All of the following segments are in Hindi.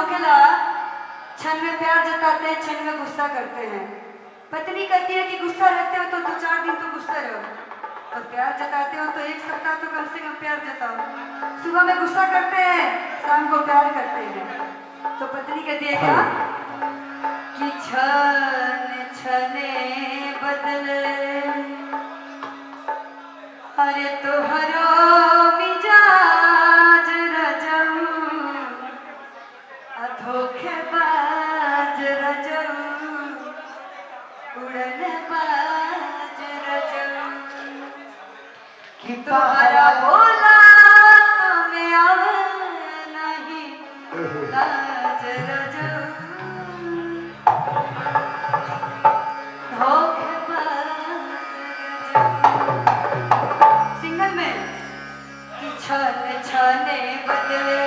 होकेला क्षण में प्यार जताते हैं, क्षण में गुस्सा करते हैं। पत्नी कहती है कि गुस्सा रहते हो तो 2-4 दिन तो गुस्सा रहो, और प्यार जताते हो तो 1 सप्ताह तो कम से कम प्यार जताओ। सुबह में गुस्सा करते हैं, शाम को प्यार करते हैं। तो पत्नी कहती है क्या कि क्षण क्षणे बदले, अरे तोहरो मिजाज रजऊ, धोखेबाज रजऊ, उड़नबाज रजऊ, कि तोहरा बोला तो मैं आवे नहीं लाज रजऊ, धोखेबाज रजऊ। सिंगल में कि क्षण क्षणे बदले,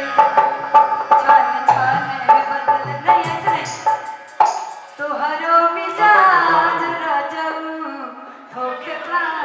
क्षण क्षणे बदले, नहीं ऐसे नहीं, तोहरो मिजाज रजऊ, धोखेबाज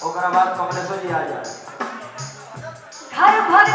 ओकरा बाद कमलेश्वर जी आ जाए। घर भर